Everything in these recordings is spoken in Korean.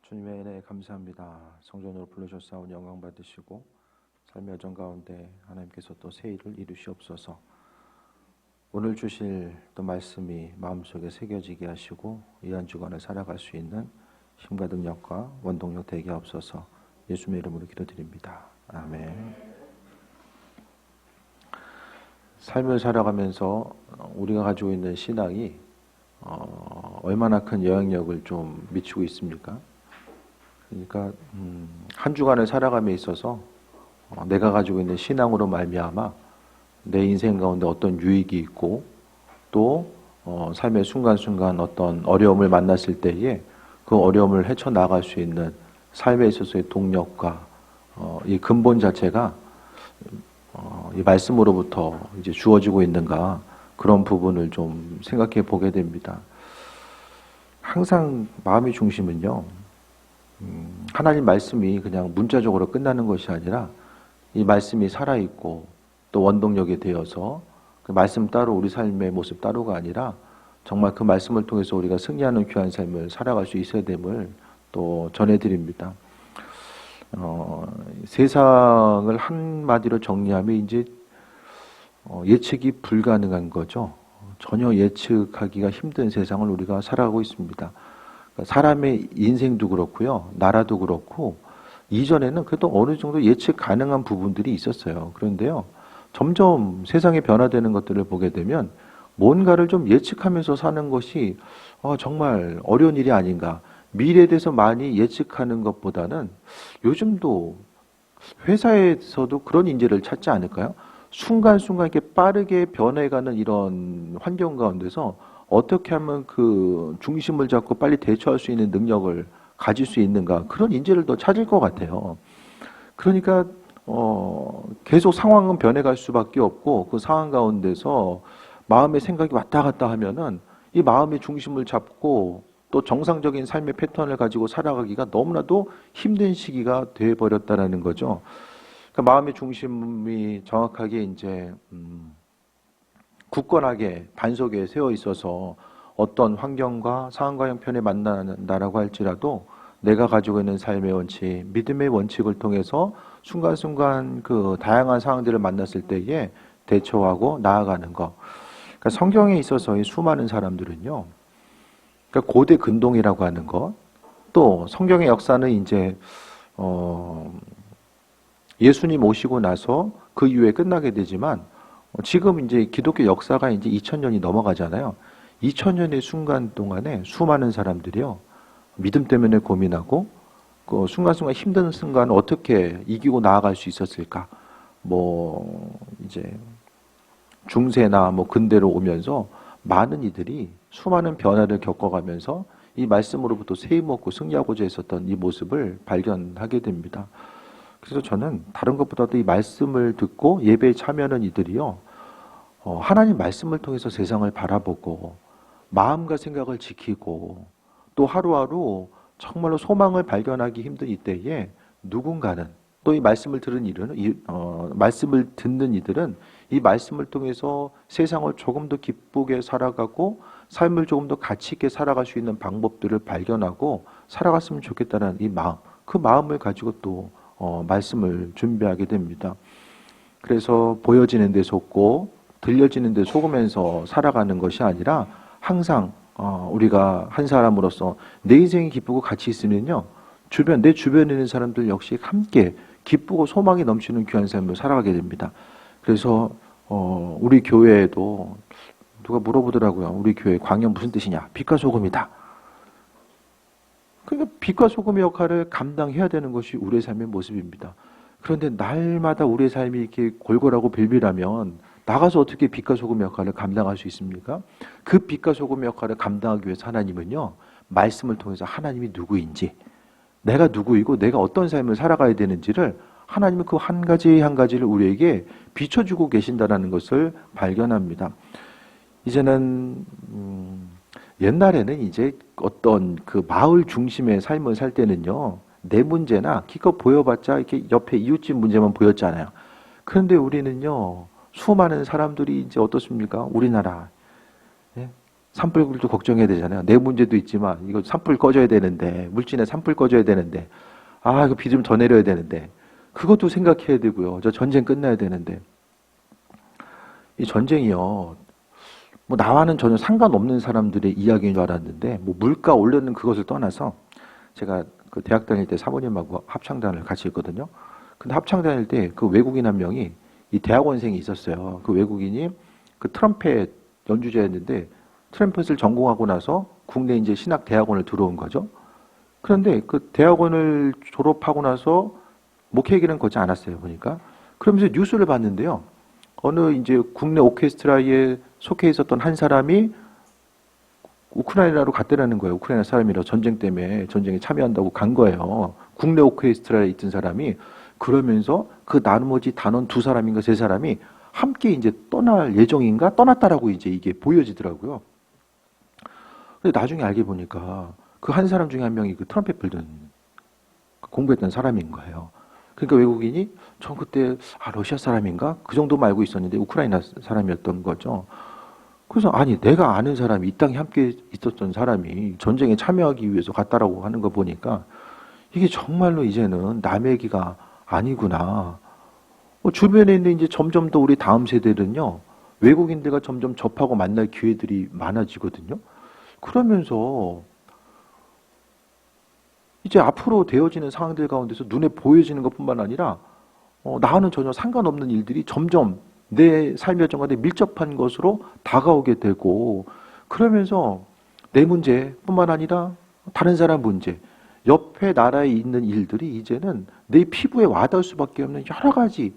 주님의 은혜에 감사합니다. 성전으로 불러주셨사오니 영광 받으시고 삶의 여정 가운데 하나님께서 또 새 일을 이루시옵소서. 오늘 주실 또 말씀이 마음속에 새겨지게 하시고 이 한 주간을 살아갈 수 있는 힘과 능력과 원동력 되게 하옵소서. 예수님의 이름으로 기도드립니다. 아멘. 삶을 살아가면서 우리가 가지고 있는 신앙이 얼마나 큰 영향력을 좀 미치고 있습니까? 그러니까 한 주간을 살아감에 있어서 내가 가지고 있는 신앙으로 말미암아 내 인생 가운데 어떤 유익이 있고 또 삶의 순간순간 어떤 어려움을 만났을 때에 그 어려움을 헤쳐나갈 수 있는 삶에 있어서의 동력과 이 근본 자체가 이 말씀으로부터 이제 주어지고 있는가, 그런 부분을 좀 생각해 보게 됩니다. 항상 마음의 중심은요, 하나님 말씀이 그냥 문자적으로 끝나는 것이 아니라 이 말씀이 살아있고 또 원동력이 되어서 그 말씀 따로 우리 삶의 모습 따로가 아니라 정말 그 말씀을 통해서 우리가 승리하는 귀한 삶을 살아갈 수 있어야 됨을 또 전해드립니다. 세상을 한마디로 정리하면 이제 예측이 불가능한 거죠. 전혀 예측하기가 힘든 세상을 우리가 살아가고 있습니다. 사람의 인생도 그렇고요, 나라도 그렇고, 이전에는 그래도 어느 정도 예측 가능한 부분들이 있었어요. 그런데요, 점점 세상이 변화되는 것들을 보게 되면 뭔가를 좀 예측하면서 사는 것이 정말 어려운 일이 아닌가. 미래에 대해서 많이 예측하는 것보다는 요즘도 회사에서도 그런 인재를 찾지 않을까요? 순간순간 이렇게 빠르게 변해가는 이런 환경 가운데서 어떻게 하면 그 중심을 잡고 빨리 대처할 수 있는 능력을 가질 수 있는가, 그런 인재를 더 찾을 것 같아요. 그러니까 계속 상황은 변해갈 수밖에 없고, 그 상황 가운데서 마음의 생각이 왔다 갔다 하면은 이 마음의 중심을 잡고 또 정상적인 삶의 패턴을 가지고 살아가기가 너무나도 힘든 시기가 되어버렸다라는 거죠. 그러니까 마음의 중심이 정확하게 이제 굳건하게 반석에 세워 있어서 어떤 환경과 상황과 형편에 만난다라고 할지라도 내가 가지고 있는 삶의 원칙, 믿음의 원칙을 통해서 순간순간 그 다양한 상황들을 만났을 때에 대처하고 나아가는 것. 그러니까 성경에 있어서 이 수많은 사람들은요, 그러니까 고대 근동이라고 하는 것, 또 성경의 역사는 이제 예수님 오시고 나서 그 이후에 끝나게 되지만 지금 이제 기독교 역사가 이제 2000년이 넘어가잖아요. 2000년의 순간 동안에 수많은 사람들이요, 믿음 때문에 고민하고 그 순간순간 힘든 순간을 어떻게 이기고 나아갈 수 있었을까? 뭐 이제 중세나 뭐 근대로 오면서 많은 이들이 수많은 변화를 겪어가면서 이 말씀으로부터 세임 얻고 승리하고자 했었던 이 모습을 발견하게 됩니다. 그래서 저는 다른 것보다도 이 말씀을 듣고 예배에 참여하는 이들이요, 하나님 말씀을 통해서 세상을 바라보고 마음과 생각을 지키고 또 하루하루 정말로 소망을 발견하기 힘든 이때에 누군가는, 또 이 말씀을 들은 이들은, 말씀을 듣는 이들은 이 말씀을 통해서 세상을 조금 더 기쁘게 살아가고 삶을 조금 더 가치 있게 살아갈 수 있는 방법들을 발견하고 살아갔으면 좋겠다는 이 마음, 그 마음을 가지고 또 말씀을 준비하게 됩니다. 그래서 보여지는 데 속고 들려지는 데 속으면서 살아가는 것이 아니라 항상 우리가 한 사람으로서 내 인생이 기쁘고 가치 있으면요, 내 주변에 있는 사람들 역시 함께 기쁘고 소망이 넘치는 귀한 삶을 살아가게 됩니다. 그래서 우리 교회에도 누가 물어보더라고요. 우리 교회 광야 무슨 뜻이냐? 빛과 소금이다. 그러니까 빛과 소금의 역할을 감당해야 되는 것이 우리의 삶의 모습입니다. 그런데 날마다 우리의 삶이 이렇게 골골하고 빌빌하면 나가서 어떻게 빛과 소금의 역할을 감당할 수 있습니까? 그 빛과 소금의 역할을 감당하기 위해서 하나님은요, 말씀을 통해서 하나님이 누구인지, 내가 누구이고 내가 어떤 삶을 살아가야 되는지를 하나님은 그 한 가지 한 가지를 우리에게 비춰주고 계신다는 것을 발견합니다. 이제는 옛날에는 이제 어떤 그 마을 중심의 삶을 살 때는요, 내 문제나 기껏 보여봤자 이렇게 옆에 이웃집 문제만 보였잖아요. 그런데 우리는요, 수많은 사람들이 이제 어떻습니까? 우리나라 산불도 걱정해야 되잖아요. 내 문제도 있지만 이거 산불 꺼져야 되는데, 물진에 산불 꺼져야 되는데, 아, 이거 비 좀 더 내려야 되는데, 그것도 생각해야 되고요. 저 전쟁 끝나야 되는데. 이 전쟁이요, 뭐 나와는 전혀 상관없는 사람들의 이야기인 줄 알았는데, 뭐 물가 올르는 그것을 떠나서, 제가 그 대학 다닐 때 사모님하고 합창단을 같이 했거든요. 근데 합창 다닐 때 그 외국인 한 명이, 이 대학원생이 있었어요. 그 외국인이 그 트럼펫 연주자였는데, 트럼펫을 전공하고 나서 국내 이제 신학 대학원을 들어온 거죠. 그런데 그 대학원을 졸업하고 나서 목회기는 거지 않았어요, 보니까. 그러면서 뉴스를 봤는데요. 어느 이제 국내 오케스트라에 속해 있었던 한 사람이 우크라이나로 갔다라는 거예요. 우크라이나 사람이라 전쟁 때문에 전쟁에 참여한다고 간 거예요. 국내 오케스트라에 있던 사람이. 그러면서 그 나머지 단원 두 사람인가 세 사람이 함께 이제 떠날 예정인가 떠났다라고 이제 이게 보여지더라고요. 근데 나중에 알게 보니까 그 한 사람 중에 한 명이 그 트럼펫 불던 공부했던 사람인 거예요. 그러니까 외국인이 전 그때 러시아 사람인가 그 정도만 알고 있었는데 우크라이나 사람이었던 거죠. 그래서 아니 내가 아는 사람이 이 땅에 함께 있었던 사람이 전쟁에 참여하기 위해서 갔다라고 하는 거 보니까 이게 정말로 이제는 남의 얘기가 아니구나. 주변에 있는 이제 점점 더 우리 다음 세대는요, 외국인들과 점점 접하고 만날 기회들이 많아지거든요. 그러면서 이제 앞으로 되어지는 상황들 가운데서 눈에 보여지는 것뿐만 아니라 나와는 전혀 상관없는 일들이 점점 내 삶의 여정과 밀접한 것으로 다가오게 되고, 그러면서 내 문제뿐만 아니라 다른 사람 문제, 옆에 나라에 있는 일들이 이제는 내 피부에 와닿을 수밖에 없는 여러 가지,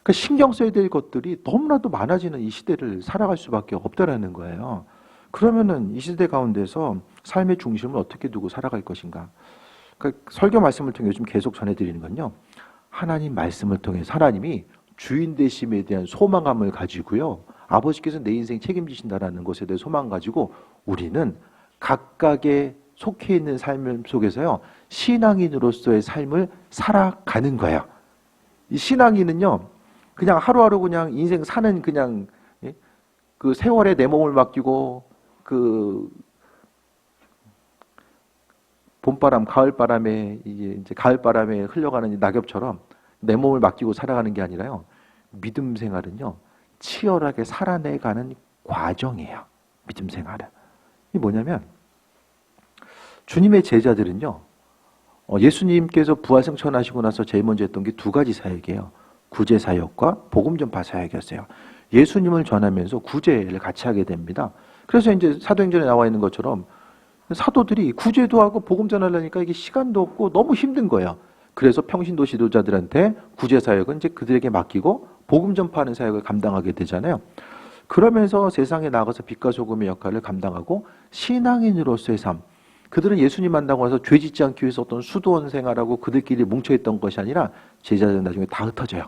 그러니까 신경 써야 될 것들이 너무나도 많아지는 이 시대를 살아갈 수밖에 없다라는 거예요. 그러면은 이 시대 가운데서 삶의 중심을 어떻게 두고 살아갈 것인가? 그러니까 설교 말씀을 통해 요즘 계속 전해드리는 건요, 하나님 말씀을 통해서 하나님이 주인 되심에 대한 소망감을 가지고요, 아버지께서 내 인생 책임지신다라는 것에 대해 소망 가지고 우리는 각각의 속해 있는 삶 속에서요, 신앙인으로서의 삶을 살아가는 거예요. 이 신앙인은요, 그냥 하루하루 그냥 인생 사는 그냥 그 세월에 내 몸을 맡기고 그 봄바람, 가을바람에 이제 가을바람에 흘러가는 낙엽처럼 내 몸을 맡기고 살아가는 게 아니라요, 믿음 생활은요, 치열하게 살아내가는 과정이에요. 믿음 생활은. 이게 뭐냐면 주님의 제자들은요, 예수님께서 부활승천하시고 나서 제일 먼저 했던 게 두 가지 사역이에요. 구제 사역과 복음 전파 사역이었어요. 예수님을 전하면서 구제를 같이 하게 됩니다. 그래서 이제 사도행전에 나와 있는 것처럼 사도들이 구제도 하고 복음 전하려니까 이게 시간도 없고 너무 힘든 거예요. 그래서 평신도 지도자들한테 구제 사역은 이제 그들에게 맡기고 복음 전파하는 사역을 감당하게 되잖아요. 그러면서 세상에 나가서 빛과 소금의 역할을 감당하고 신앙인으로서의 삶, 그들은 예수님 만나고 나서 죄 짓지 않기 위해서 어떤 수도원 생활하고 그들끼리 뭉쳐있던 것이 아니라 제자들은 나중에 다 흩어져요.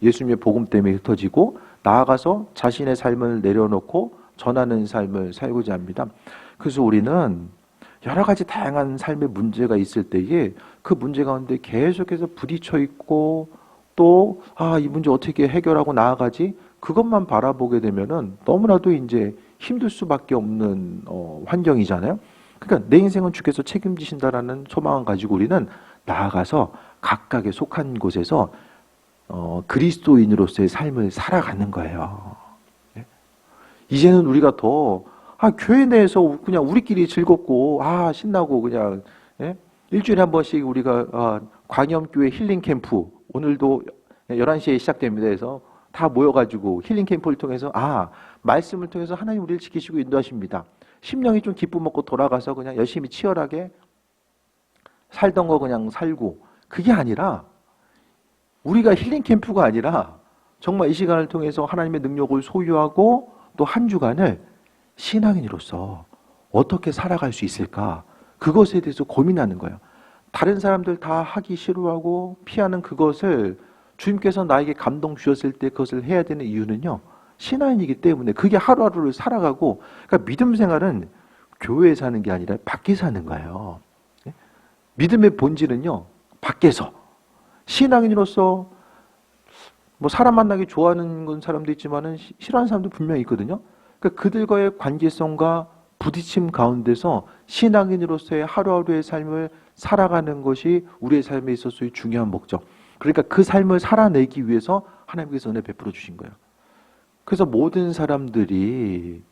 예수님의 복음 때문에 흩어지고 나아가서 자신의 삶을 내려놓고 전하는 삶을 살고자 합니다. 그래서 우리는 여러 가지 다양한 삶의 문제가 있을 때에 그 문제 가운데 계속해서 부딪혀 있고 또 이 문제 어떻게 해결하고 나아가지, 그것만 바라보게 되면은 너무나도 이제 힘들 수밖에 없는 환경이잖아요. 그러니까 내 인생은 주께서 책임지신다라는 소망을 가지고 우리는 나아가서 각각의 속한 곳에서 그리스도인으로서의 삶을 살아가는 거예요. 이제는 우리가 더 교회 내에서 그냥 우리끼리 즐겁고 신나고 그냥 일주일에 한 번씩 우리가 광염교회 힐링 캠프, 오늘도 11시에 시작됩니다. 해서 다 모여가지고 힐링 캠프를 통해서 말씀을 통해서 하나님 우리를 지키시고 인도하십니다. 심령이 좀 기쁨 먹고 돌아가서 그냥 열심히 치열하게 살던 거 그냥 살고, 그게 아니라 우리가 힐링 캠프가 아니라 정말 이 시간을 통해서 하나님의 능력을 소유하고 또 한 주간을 신앙인으로서 어떻게 살아갈 수 있을까, 그것에 대해서 고민하는 거예요. 다른 사람들 다 하기 싫어하고 피하는 그것을 주님께서 나에게 감동 주셨을 때 그것을 해야 되는 이유는요, 신앙인이기 때문에. 그게 하루하루를 살아가고, 그러니까 믿음 생활은 교회에 사는 게 아니라 밖에 사는 거예요. 믿음의 본질은요, 밖에서. 신앙인으로서 뭐 사람 만나기 좋아하는 건 사람도 있지만은 싫어하는 사람도 분명히 있거든요. 그러니까 그들과의 관계성과 부딪힘 가운데서 신앙인으로서의 하루하루의 삶을 살아가는 것이 우리의 삶에 있어서의 중요한 목적. 그러니까 그 삶을 살아내기 위해서 하나님께서 은혜 베풀어 주신 거예요. 그래서 모든 사람들이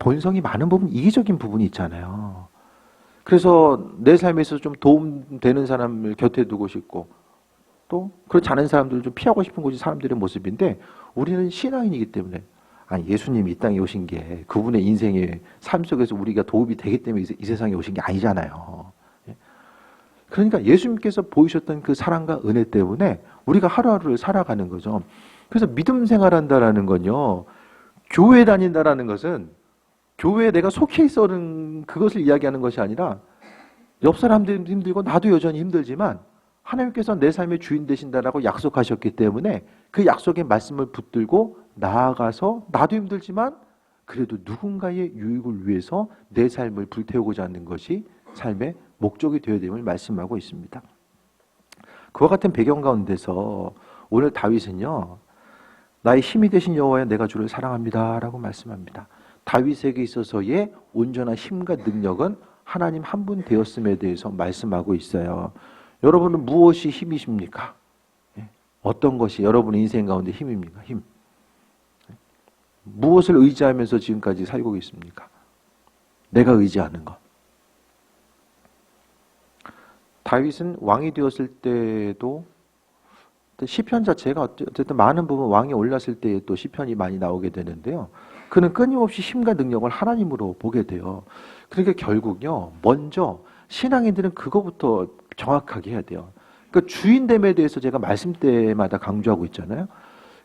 본성이 많은 부분, 이기적인 부분이 있잖아요. 그래서 내 삶에 있어서 좀 도움되는 사람을 곁에 두고 싶고, 또 그렇지 않은 사람들을 좀 피하고 싶은 것이 사람들의 모습인데, 우리는 신앙인이기 때문에, 아니 예수님이 이 땅에 오신 게 그분의 인생의 삶 속에서 우리가 도움이 되기 때문에 이 세상에 오신 게 아니잖아요. 그러니까 예수님께서 보이셨던 그 사랑과 은혜 때문에 우리가 하루하루를 살아가는 거죠. 그래서 믿음 생활한다라는 건요, 교회 다닌다라는 것은 교회에 내가 속해 있어는 그것을 이야기하는 것이 아니라, 옆 사람들도 힘들고 나도 여전히 힘들지만 하나님께서 내 삶의 주인 되신다라고 약속하셨기 때문에 그 약속의 말씀을 붙들고 나아가서 나도 힘들지만 그래도 누군가의 유익을 위해서 내 삶을 불태우고자 하는 것이 삶의 목적이 되어야 됨을 말씀하고 있습니다. 그와 같은 배경 가운데서 오늘 다윗은요, 나의 힘이 되신 여호와여 내가 주를 사랑합니다 라고 말씀합니다. 다윗에게 있어서의 온전한 힘과 능력은 하나님 한 분 되었음에 대해서 말씀하고 있어요. 여러분은 무엇이 힘이십니까? 어떤 것이 여러분의 인생 가운데 힘입니까? 힘. 무엇을 의지하면서 지금까지 살고 있습니까? 내가 의지하는 것. 다윗은 왕이 되었을 때도 시편 자체가 어쨌든 많은 부분 왕이 올랐을 때에 또 시편이 많이 나오게 되는데요. 그는 끊임없이 힘과 능력을 하나님으로 보게 돼요. 그러니까 결국요, 먼저 신앙인들은 그거부터 정확하게 해야 돼요. 그러니까 주인됨에 대해서 제가 말씀 때마다 강조하고 있잖아요.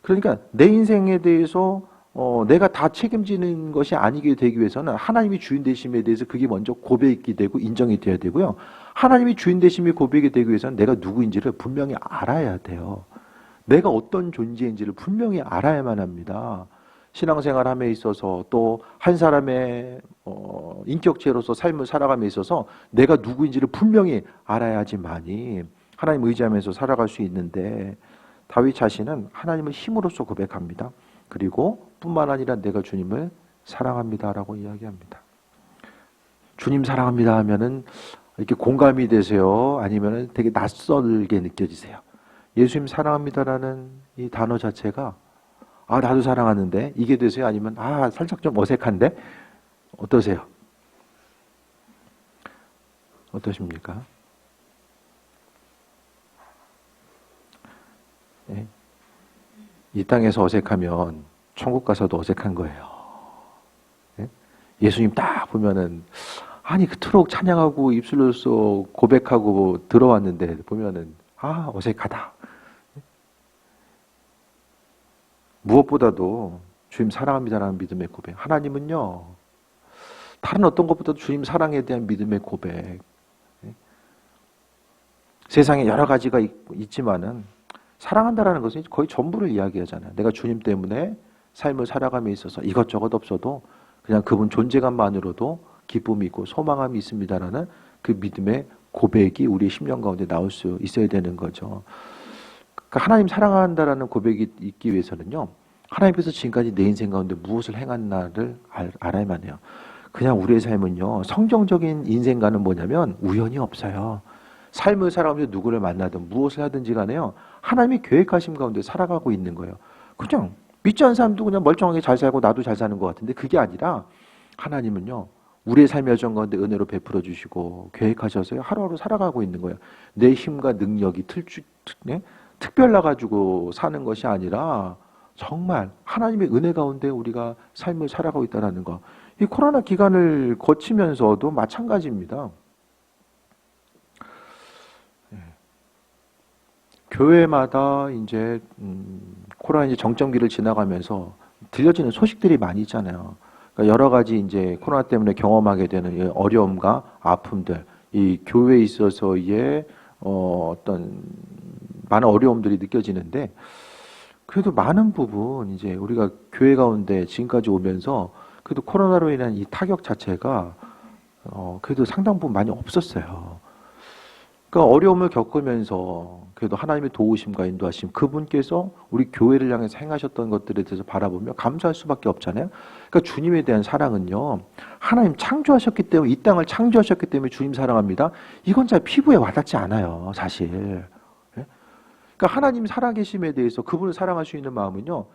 그러니까 내 인생에 대해서 내가 다 책임지는 것이 아니게 되기 위해서는 하나님이 주인 되심에 대해서 그게 먼저 고백이 되고 인정이 돼야 되고요. 하나님이 주인 되심이 고백이 되기 위해서는 내가 누구인지를 분명히 알아야 돼요. 내가 어떤 존재인지를 분명히 알아야만 합니다. 신앙생활함에 있어서 또 한 사람의 인격체로서 삶을 살아감에 있어서 내가 누구인지를 분명히 알아야지만이 하나님 의지하면서 살아갈 수 있는데, 다윗 자신은 하나님을 힘으로써 고백합니다. 그리고 뿐만 아니라 내가 주님을 사랑합니다라고 이야기합니다. 주님 사랑합니다 하면은 이렇게 공감이 되세요? 아니면은 되게 낯설게 느껴지세요? 예수님 사랑합니다라는 이 단어 자체가 나도 사랑하는데 이게 되세요? 아니면 살짝 좀 어색한데? 어떠세요? 어떠십니까? 네. 이 땅에서 어색하면 천국 가서도 어색한 거예요. 네? 예수님 딱 보면은 그토록 찬양하고 입술로서 고백하고 들어왔는데 보면은 어색하다. 무엇보다도 주님 사랑합니다라는 믿음의 고백. 하나님은요, 다른 어떤 것보다도 주님 사랑에 대한 믿음의 고백. 세상에 여러 가지가 있지만은 사랑한다라는 것은 거의 전부를 이야기하잖아요. 내가 주님 때문에 삶을 살아감에 있어서 이것저것 없어도 그냥 그분 존재감만으로도 기쁨이 있고 소망함이 있습니다라는 그 믿음의 고백이 우리의 심령 가운데 나올 수 있어야 되는 거죠. 그러니까 하나님 사랑한다라는 고백이 있기 위해서는요, 하나님께서 지금까지 내 인생 가운데 무엇을 행했나를 알아야만 해요. 그냥 우리의 삶은요, 성경적인 인생과는 뭐냐면 우연이 없어요. 삶을 살아가면서 누구를 만나든 무엇을 하든지 간에요, 하나님이 계획하신 가운데 살아가고 있는 거예요. 그냥 믿지 않는 사람도 그냥 멀쩡하게 잘 살고 나도 잘 사는 것 같은데, 그게 아니라 하나님은요, 우리의 삶의 여정 가운데 은혜로 베풀어 주시고 계획하셔서 하루하루 살아가고 있는 거예요. 내 힘과 능력이 특별나 가지고 사는 것이 아니라 정말 하나님의 은혜 가운데 우리가 삶을 살아가고 있다는 거. 이 코로나 기간을 거치면서도 마찬가지입니다. 교회마다 이제 코로나 정점기를 지나가면서 들려지는 소식들이 많이 있잖아요. 그러니까 여러 가지 이제 코로나 때문에 경험하게 되는 어려움과 아픔들, 이 교회에 있어서의 어떤 많은 어려움들이 느껴지는데, 그래도 많은 부분 이제 우리가 교회 가운데 지금까지 오면서 그래도 코로나로 인한 이 타격 자체가 그래도 상당 부분 많이 없었어요. 그러니까 어려움을 겪으면서 그래도 하나님의 도우심과 인도하심, 그분께서 우리 교회를 향해서 행하셨던 것들에 대해서 바라보며 감사할 수밖에 없잖아요. 그러니까 주님에 대한 사랑은요, 하나님 창조하셨기 때문에, 이 땅을 창조하셨기 때문에 주님 사랑합니다. 이건 잘 피부에 와닿지 않아요, 사실. 예? 그러니까 하나님 살아계심에 대해서 그분을 사랑할 수 있는 마음은요,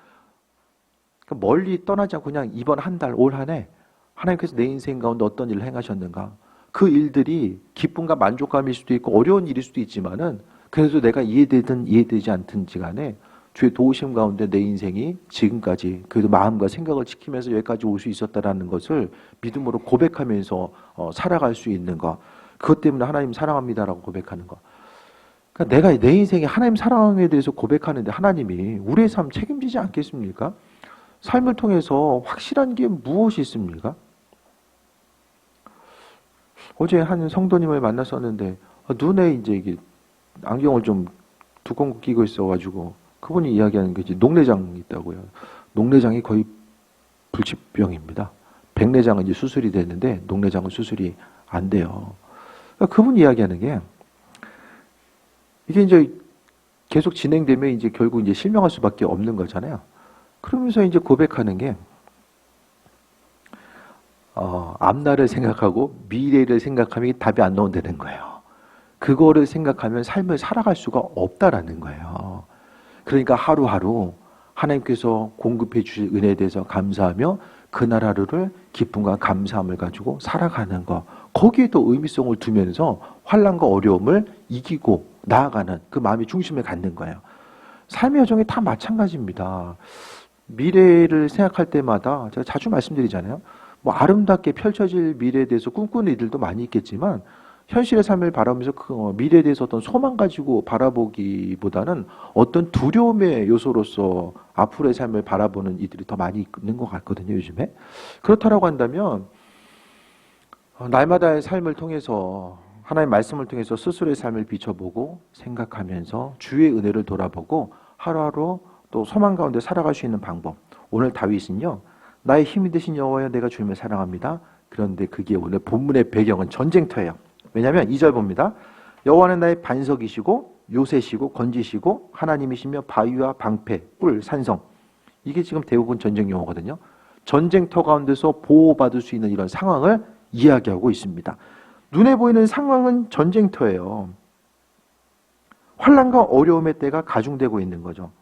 그러니까 멀리 떠나지 않고 그냥 이번 한 달, 올 한 해 하나님께서 내 인생 가운데 어떤 일을 행하셨는가, 그 일들이 기쁨과 만족감일 수도 있고 어려운 일일 수도 있지만은 그래도 내가 이해되든 이해되지 않든지 간에 주의 도우심 가운데 내 인생이 지금까지 그래도 마음과 생각을 지키면서 여기까지 올 수 있었다라는 것을 믿음으로 고백하면서 살아갈 수 있는 것, 그것 때문에 하나님 사랑합니다라고 고백하는 것. 그러니까 내가 내 인생에 하나님 사랑에 대해서 고백하는데 하나님이 우리의 삶 책임지지 않겠습니까? 삶을 통해서 확실한 게 무엇이 있습니까? 어제 한 성도님을 만났었는데 눈에 이제 이게 안경을 좀 두꺼운 거 끼고 있어가지고 그분이 이야기하는 게 이제 녹내장이 있다고요. 녹내장이 거의 불치병입니다. 백내장은 이제 수술이 되는데 녹내장은 수술이 안 돼요. 그러니까 그분 이야기하는 게 이게 이제 계속 진행되면 이제 결국 이제 실명할 수밖에 없는 거잖아요. 그러면서 이제 고백하는 게 앞날을 생각하고 미래를 생각하면 답이 안 나온다는 거예요. 그거를 생각하면 삶을 살아갈 수가 없다라는 거예요. 그러니까 하루하루 하나님께서 공급해 주실 은혜에 대해서 감사하며 그날 하루를 기쁨과 감사함을 가지고 살아가는 것, 거기에도 의미성을 두면서 환난과 어려움을 이기고 나아가는 그 마음의 중심을 갖는 거예요. 삶의 여정이 다 마찬가지입니다. 미래를 생각할 때마다 제가 자주 말씀드리잖아요. 뭐 아름답게 펼쳐질 미래에 대해서 꿈꾸는 이들도 많이 있겠지만 현실의 삶을 바라보면서 그 미래에 대해서 어떤 소망 가지고 바라보기보다는 어떤 두려움의 요소로서 앞으로의 삶을 바라보는 이들이 더 많이 있는 것 같거든요, 요즘에. 그렇다라고 한다면 날마다의 삶을 통해서 하나님의 말씀을 통해서 스스로의 삶을 비춰보고 생각하면서 주의 은혜를 돌아보고 하루하루 또 소망 가운데 살아갈 수 있는 방법. 오늘 다윗은요, 나의 힘이 되신 여호와여 내가 주님을 사랑합니다. 그런데 그게 오늘 본문의 배경은 전쟁터예요. 왜냐하면 2절 봅니다. 여호와는 나의 반석이시고 요새시고 건지시고 하나님이시며 바위와 방패, 뿔, 산성. 이게 지금 대부분 전쟁 용어거든요. 전쟁터 가운데서 보호받을 수 있는 이런 상황을 이야기하고 있습니다. 눈에 보이는 상황은 전쟁터예요. 환난과 어려움의 때가 가중되고 있는 거죠.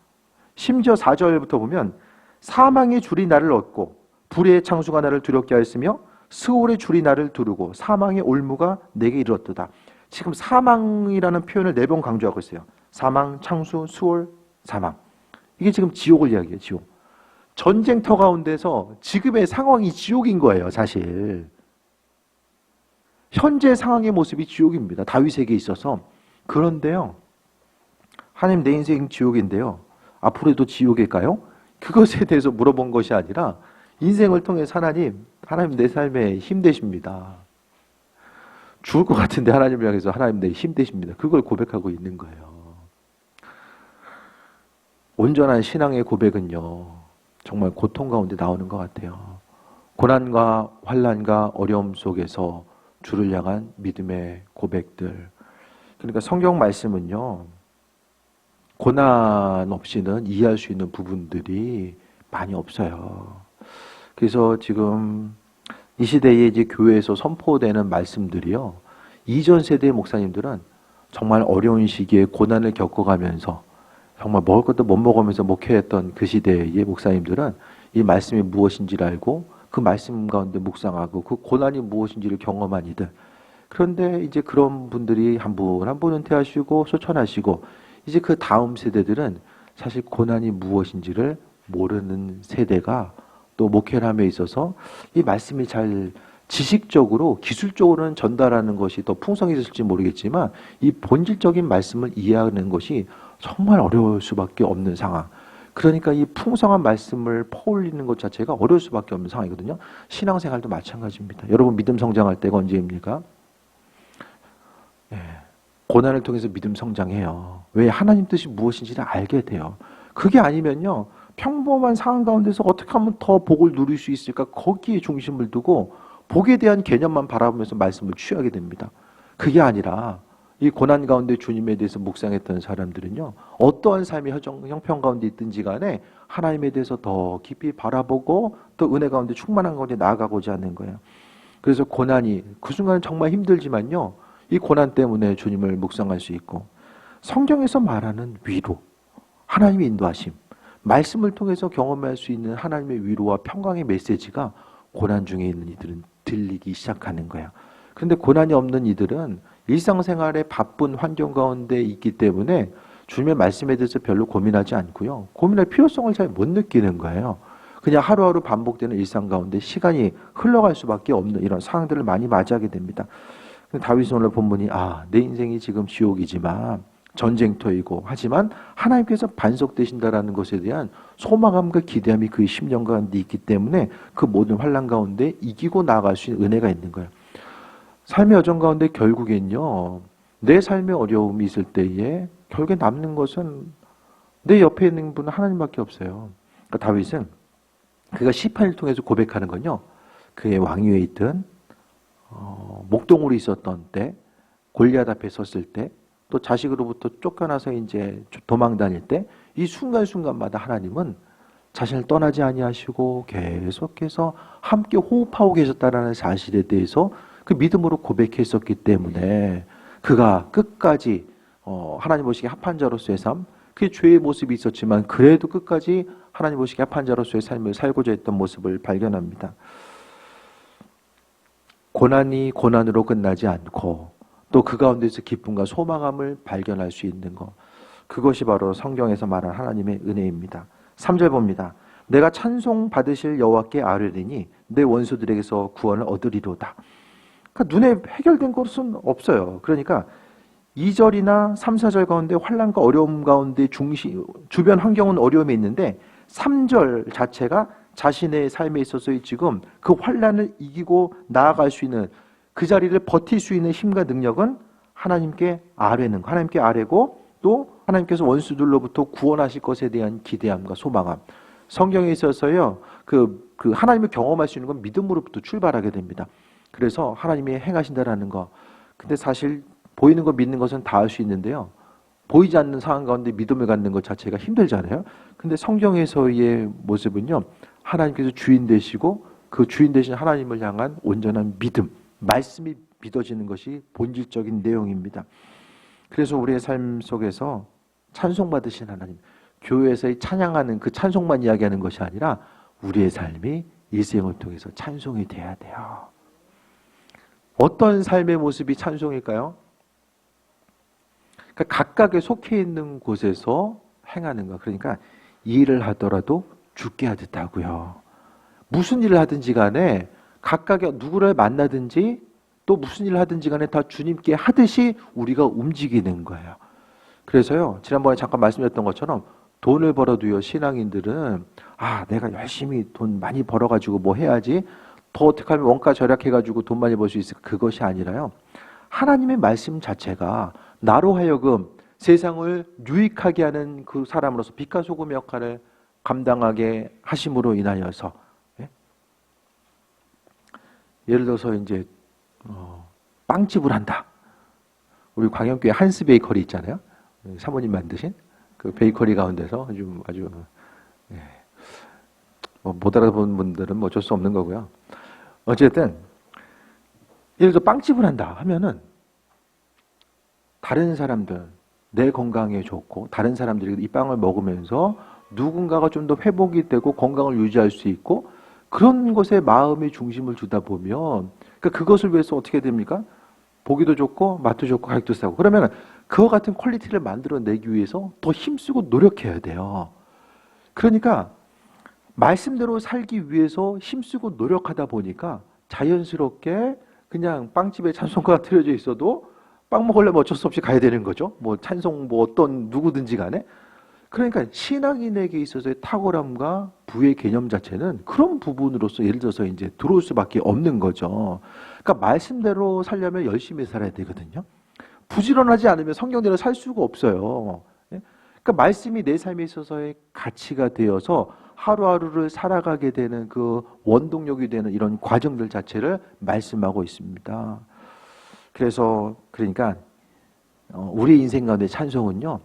심지어 4절부터 보면 사망의 줄이 나를 얻고 불의의 창수가 나를 두렵게 하였으며 스올의 줄이 나를 두르고 사망의 올무가 내게 이르렀도다. 지금 사망이라는 표현을 4번 강조하고 있어요. 사망, 창수, 스올, 사망. 이게 지금 지옥을 이야기해요. 지옥. 전쟁터 가운데서 지금의 상황이 지옥인 거예요. 사실. 현재 상황의 모습이 지옥입니다. 다윗에게 있어서. 그런데요. 하나님 내 인생 지옥인데요. 앞으로도 지옥일까요? 그것에 대해서 물어본 것이 아니라 인생을 통해서 하나님 내 삶에 힘 되십니다. 죽을 것 같은데 하나님을 향해서 하나님 내 힘 되십니다. 그걸 고백하고 있는 거예요. 온전한 신앙의 고백은요, 정말 고통 가운데 나오는 것 같아요. 고난과 환난과 어려움 속에서 주를 향한 믿음의 고백들. 그러니까 성경 말씀은요, 고난 없이는 이해할 수 있는 부분들이 많이 없어요. 그래서 지금 이 시대에 이제 교회에서 선포되는 말씀들이요, 이전 세대의 목사님들은 정말 어려운 시기에 고난을 겪어가면서 정말 먹을 것도 못 먹으면서 목회했던 그 시대의 목사님들은 이 말씀이 무엇인지를 알고 그 말씀 가운데 묵상하고 그 고난이 무엇인지를 경험한 이들. 그런데 이제 그런 분들이 한 분 한 분 은퇴하시고 소천하시고 이제 그 다음 세대들은 사실 고난이 무엇인지를 모르는 세대가 또 목회를 함에 있어서 이 말씀이 잘 지식적으로 기술적으로는 전달하는 것이 더 풍성히 있을지 모르겠지만 이 본질적인 말씀을 이해하는 것이 정말 어려울 수밖에 없는 상황. 그러니까 이 풍성한 말씀을 퍼올리는 것 자체가 어려울 수밖에 없는 상황이거든요. 신앙생활도 마찬가지입니다. 여러분 믿음 성장할 때가 언제입니까? 고난을 통해서 믿음 성장해요. 왜? 하나님 뜻이 무엇인지를 알게 돼요. 그게 아니면요, 평범한 상황 가운데서 어떻게 하면 더 복을 누릴 수 있을까? 거기에 중심을 두고 복에 대한 개념만 바라보면서 말씀을 취하게 됩니다. 그게 아니라 이 고난 가운데 주님에 대해서 묵상했던 사람들은요, 어떠한 삶의 형편 가운데 있든지 간에 하나님에 대해서 더 깊이 바라보고 또 은혜 가운데 충만한 가운데 나아가고자 하는 거예요. 그래서 고난이 그 순간은 정말 힘들지만요, 이 고난 때문에 주님을 묵상할 수 있고, 성경에서 말하는 위로, 하나님의 인도하심, 말씀을 통해서 경험할 수 있는 하나님의 위로와 평강의 메시지가 고난 중에 있는 이들은 들리기 시작하는 거예요. 그런데 고난이 없는 이들은 일상생활의 바쁜 환경 가운데 있기 때문에 주님의 말씀에 대해서 별로 고민하지 않고요, 고민할 필요성을 잘 못 느끼는 거예요. 그냥 하루하루 반복되는 일상 가운데 시간이 흘러갈 수밖에 없는 이런 상황들을 많이 맞이하게 됩니다. 다윗은 오늘 본문이 내 인생이 지금 지옥이지만 전쟁터이고 하지만 하나님께서 반석되신다라는 것에 대한 소망함과 기대함이 그의 심령 가운데 있기 때문에 그 모든 환난 가운데 이기고 나아갈 수 있는 은혜가 있는 거예요. 삶의 여정 가운데 결국엔요, 내 삶의 어려움이 있을 때에 결국에 남는 것은 내 옆에 있는 분은 하나님밖에 없어요. 그러니까 다윗은 그가 시편을 통해서 고백하는 건요, 그의 왕위에 있던 목동으로 있었던 때, 골리앗 앞에 섰을 때, 또 자식으로부터 쫓겨나서 이제 도망 다닐 때, 이 순간순간마다 하나님은 자신을 떠나지 아니하시고 계속해서 함께 호흡하고 계셨다라는 사실에 대해서 그 믿음으로 고백했었기 때문에 그가 끝까지 하나님 보시기에 합한 자로서의 삶, 그 죄의 모습이 있었지만 그래도 끝까지 하나님 보시기에 합한 자로서의 삶을 살고자 했던 모습을 발견합니다. 고난이 고난으로 끝나지 않고 또 그 가운데서 기쁨과 소망함을 발견할 수 있는 것, 그것이 바로 성경에서 말한 하나님의 은혜입니다. 3절 봅니다. 내가 찬송 받으실 여호와께 아뢰리니 내 원수들에게서 구원을 얻으리로다. 그러니까 눈에 해결된 것은 없어요. 그러니까 2절이나 3, 4절 가운데 환난과 어려움 가운데 주변 환경은 어려움이 있는데 3절 자체가 자신의 삶에 있어서의 지금 그 환난을 이기고 나아갈 수 있는, 그 자리를 버틸 수 있는 힘과 능력은 하나님께 아뢰는, 하나님께 아뢰고 또 하나님께서 원수들로부터 구원하실 것에 대한 기대함과 소망함. 성경에 있어서요, 그 하나님을 경험할 수 있는 건 믿음으로부터 출발하게 됩니다. 그래서 하나님이 행하신다라는 거. 근데 사실 보이는 거 믿는 것은 다 할 수 있는데요, 보이지 않는 상황 가운데 믿음을 갖는 것 자체가 힘들잖아요. 근데 성경에서의 모습은요, 하나님께서 주인 되시고 그 주인 되신 하나님을 향한 온전한 믿음, 말씀이 믿어지는 것이 본질적인 내용입니다. 그래서 우리의 삶 속에서 찬송받으신 하나님, 교회에서의 찬양하는 그 찬송만 이야기하는 것이 아니라 우리의 삶이 일생을 통해서 찬송이 돼야 돼요. 어떤 삶의 모습이 찬송일까요? 그러니까 각각에 속해 있는 곳에서 행하는 것. 그러니까 일을 하더라도 죽게 하듯하고요. 무슨 일을 하든지 간에 각각의 누구를 만나든지 또 무슨 일을 하든지 간에 다 주님께 하듯이 우리가 움직이는 거예요. 그래서요, 지난번에 잠깐 말씀드렸던 것처럼 돈을 벌어도요, 신앙인들은 내가 열심히 돈 많이 벌어가지고 뭐 해야지, 더 어떻게 하면 원가 절약해가지고 돈 많이 벌 수 있을까, 그것이 아니라요, 하나님의 말씀 자체가 나로 하여금 세상을 유익하게 하는 그 사람으로서 빛과 소금의 역할을 감당하게 하심으로 인하여서, 예를 들어서 이제 빵집을 한다. 우리 광영교회 한스 베이커리 있잖아요. 사모님 만드신 그 베이커리 가운데서 아주 못 알아본 분들은 어쩔 수 없는 거고요. 어쨌든 예를 들어 빵집을 한다 하면은 다른 사람들, 내 건강에 좋고 다른 사람들이 이 빵을 먹으면서 누군가가 좀 더 회복이 되고 건강을 유지할 수 있고, 그런 것에 마음의 중심을 두다 보면 그것을 위해서 어떻게 됩니까? 보기도 좋고 맛도 좋고 가격도 싸고, 그러면 그와 같은 퀄리티를 만들어내기 위해서 더 힘쓰고 노력해야 돼요. 그러니까 말씀대로 살기 위해서 힘쓰고 노력하다 보니까 자연스럽게 그냥 빵집에 찬송가가 틀어져 있어도 빵 먹으려면 어쩔 수 없이 가야 되는 거죠. 뭐 찬송 어떤 누구든지 간에. 그러니까 신앙인에게 있어서의 탁월함과 부의 개념 자체는 그런 부분으로서 예를 들어서 이제 들어올 수밖에 없는 거죠. 그러니까 말씀대로 살려면 열심히 살아야 되거든요. 부지런하지 않으면 성경대로 살 수가 없어요. 그러니까 말씀이 내 삶에 있어서의 가치가 되어서 하루하루를 살아가게 되는 그 원동력이 되는 이런 과정들 자체를 말씀하고 있습니다. 그러니까 우리 인생 가운데 찬송은요,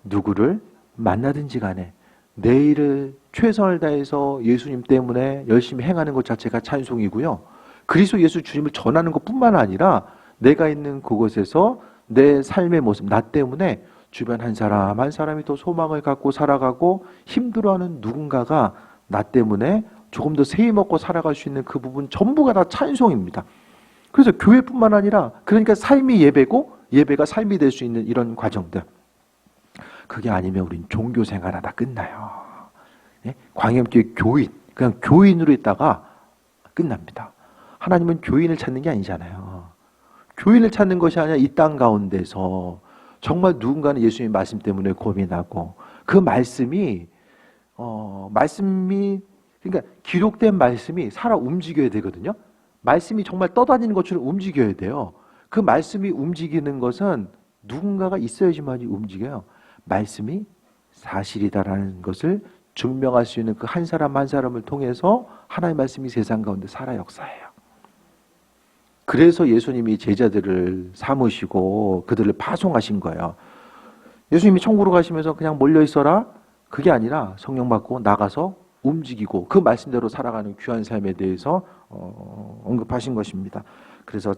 누구를 만나든지 간에 내 일을 최선을 다해서 예수님 때문에 열심히 행하는 것 자체가 찬송이고요. 그리스도 예수 주님을 전하는 것뿐만 아니라 내가 있는 그곳에서 내 삶의 모습, 나 때문에 주변 한 사람 한 사람이 또 소망을 갖고 살아가고 힘들어하는 누군가가 나 때문에 조금 더 세이 먹고 살아갈 수 있는 그 부분 전부가 다 찬송입니다. 그래서 교회뿐만 아니라 그러니까 삶이 예배고 예배가 삶이 될 수 있는 이런 과정들. 그게 아니면 우린 종교 생활하다 끝나요. 예? 광염교회 교인, 그냥 교인으로 있다가 끝납니다. 하나님은 교인을 찾는 게 아니잖아요. 교인을 찾는 것이 아니라 이 땅 가운데서 정말 누군가는 예수님의 말씀 때문에 고민하고 그 말씀이 그러니까 기록된 말씀이 살아 움직여야 되거든요. 말씀이 정말 떠다니는 것처럼 움직여야 돼요. 그 말씀이 움직이는 것은 누군가가 있어야지만 움직여요. 말씀이 사실이다라는 것을 증명할 수 있는 그 한 사람 한 사람을 통해서 하나님의 말씀이 세상 가운데 살아 역사해요. 그래서 예수님이 제자들을 삼으시고 그들을 파송하신 거예요. 예수님이 천국으로 가시면서 그냥 몰려 있어라? 그게 아니라 성령 받고 나가서 움직이고 그 말씀대로 살아가는 귀한 삶에 대해서 언급하신 것입니다. 그래서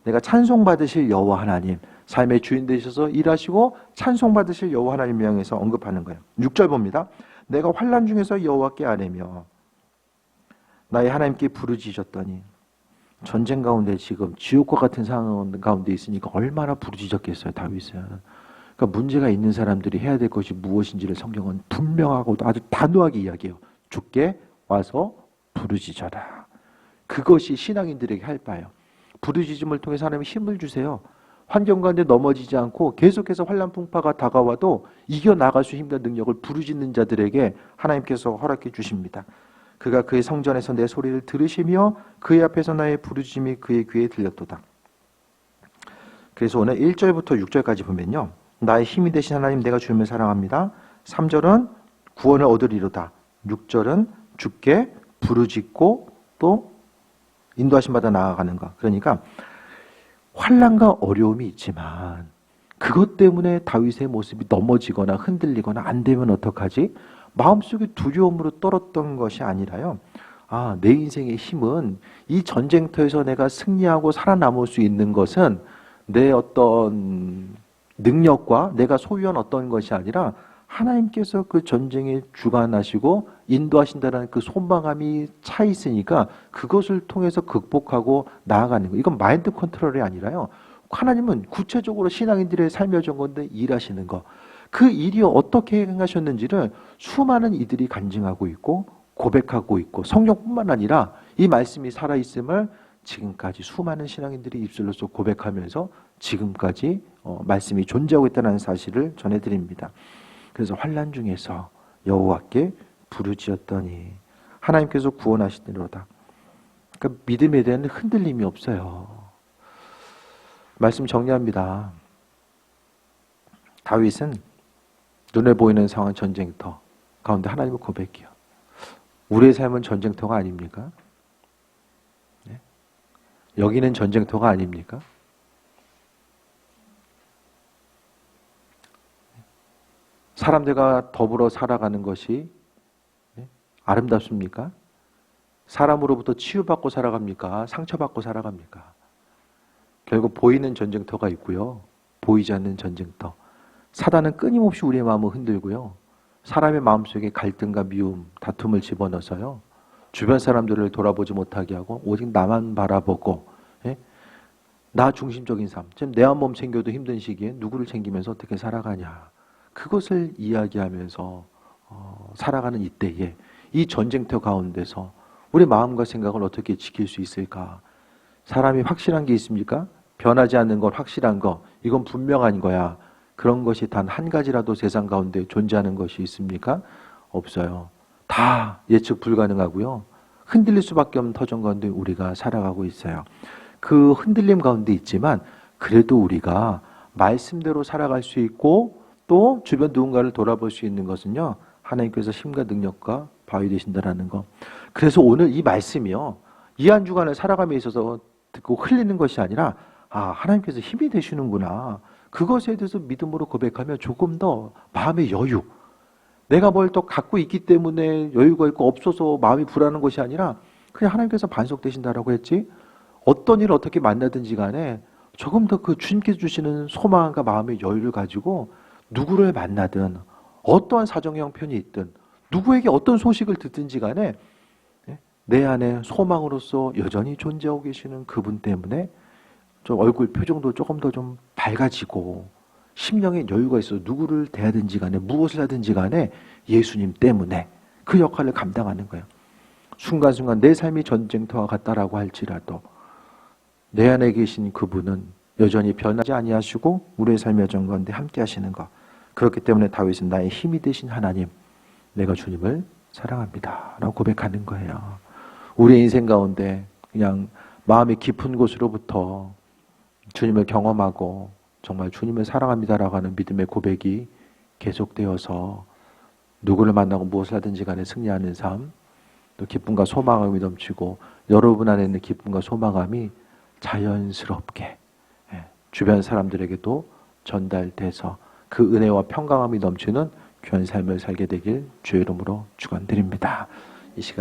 내가 찬송 받으실 여호와 하나님, 삶의 주인 되셔서 일하시고 찬송 받으실 여호와 하나님 향해서 언급하는 거예요. 6절 봅니다. 내가 환난 중에서 여호와께 아뢰며 나의 하나님께 부르짖었더니. 전쟁 가운데 지금 지옥과 같은 상황 가운데 있으니까 얼마나 부르짖었겠어요, 다윗은. 그러니까 문제가 있는 사람들이 해야 될 것이 무엇인지를 성경은 분명하고 아주 단호하게 이야기해요. 주께 와서 부르짖어라. 그것이 신앙인들에게 할 바예요. 부르짖음을 통해서 하나님 힘을 주세요. 환경 가운데 넘어지지 않고 계속해서 환난 풍파가 다가와도 이겨나갈 수 힘든 능력을 부르짖는 자들에게 하나님께서 허락해 주십니다. 그가 그의 성전에서 내 소리를 들으시며 그의 앞에서 나의 부르짖음이 그의 귀에 들렸도다. 그래서 오늘 1절부터 6절까지 보면요. 나의 힘이 되신 하나님 내가 주님을 사랑합니다. 3절은 구원을 얻으리로다. 6절은 주께 부르짖고 또 인도하심 받아 나아가는 것. 그러니까 환난과 어려움이 있지만 그것 때문에 다윗의 모습이 넘어지거나 흔들리거나 안 되면 어떡하지? 마음속에 두려움으로 떨었던 것이 아니라요. 내 인생의 힘은 이 전쟁터에서 내가 승리하고 살아남을 수 있는 것은 내 어떤 능력과 내가 소유한 어떤 것이 아니라 하나님께서 그 전쟁에 주관하시고 인도하신다는 그 소망감이 차 있으니까 그것을 통해서 극복하고 나아가는 거예요. 이건 마인드 컨트롤이 아니라요. 하나님은 구체적으로 신앙인들의 삶의 정건데 일하시는 거. 그 일이 어떻게 행하셨는지를 수많은 이들이 간증하고 있고 고백하고 있고 성경뿐만 아니라 이 말씀이 살아있음을 지금까지 수많은 신앙인들이 입술로서 고백하면서 지금까지 말씀이 존재하고 있다는 사실을 전해드립니다. 그래서 환난 중에서 여호와께 부르짖었더니 하나님께서 구원하시리로다. 그러니까 믿음에 대한 흔들림이 없어요. 말씀 정리합니다. 다윗은 눈에 보이는 상황 전쟁터 가운데 하나님을 고백해요. 우리의 삶은 전쟁터가 아닙니까? 네? 여기는 전쟁터가 아닙니까? 사람들과 더불어 살아가는 것이 아름답습니까? 사람으로부터 치유받고 살아갑니까? 상처받고 살아갑니까? 결국 보이는 전쟁터가 있고요. 보이지 않는 전쟁터. 사단은 끊임없이 우리의 마음을 흔들고요. 사람의 마음속에 갈등과 미움, 다툼을 집어넣어서요. 주변 사람들을 돌아보지 못하게 하고 오직 나만 바라보고 나 중심적인 삶. 지금 내 한 몸 챙겨도 힘든 시기에 누구를 챙기면서 어떻게 살아가냐. 그것을 이야기하면서 살아가는 이때에 이 전쟁터 가운데서 우리 마음과 생각을 어떻게 지킬 수 있을까? 사람이 확실한 게 있습니까? 변하지 않는 건 확실한 거. 이건 분명한 거야. 그런 것이 단 한 가지라도 세상 가운데 존재하는 것이 있습니까? 없어요. 다 예측 불가능하고요. 흔들릴 수밖에 없는 터전 가운데 우리가 살아가고 있어요. 그 흔들림 가운데 있지만 그래도 우리가 말씀대로 살아갈 수 있고 또 주변 누군가를 돌아볼 수 있는 것은요. 하나님께서 힘과 능력과 바위 되신다라는 거. 그래서 오늘 이 말씀이요. 이 한 주간을 살아감에 있어서 듣고 흘리는 것이 아니라 하나님께서 힘이 되시는구나. 그것에 대해서 믿음으로 고백하면 조금 더 마음의 여유, 내가 뭘 또 갖고 있기 때문에 여유가 있고 없어서 마음이 불안한 것이 아니라 그냥 하나님께서 반석되신다라고 했지, 어떤 일을 어떻게 만나든지 간에 조금 더 그 주님께서 주시는 소망과 마음의 여유를 가지고 누구를 만나든 어떠한 사정 형편이 있든 누구에게 어떤 소식을 듣든지 간에 내 안에 소망으로서 여전히 존재하고 계시는 그분 때문에 좀 얼굴 표정도 조금 더 좀 밝아지고 심령에 여유가 있어 누구를 대하든지 간에 무엇을 하든지 간에 예수님 때문에 그 역할을 감당하는 거예요. 순간순간 내 삶이 전쟁터와 같다라고 할지라도 내 안에 계신 그분은 여전히 변하지 아니하시고 우리의 삶의 여정 가운데 함께 하시는 것. 그렇기 때문에 다윗은 나의 힘이 되신 하나님, 내가 주님을 사랑합니다 라고 고백하는 거예요. 우리의 인생 가운데 그냥 마음의 깊은 곳으로부터 주님을 경험하고 정말 주님을 사랑합니다라고 하는 믿음의 고백이 계속되어서 누구를 만나고 무엇을 하든지 간에 승리하는 삶, 또 기쁨과 소망감이 넘치고 여러분 안에 있는 기쁨과 소망감이 자연스럽게 주변 사람들에게도 전달돼서 그 은혜와 평강함이 넘치는 귀한 삶을 살게 되길 주의 이름으로 축원드립니다.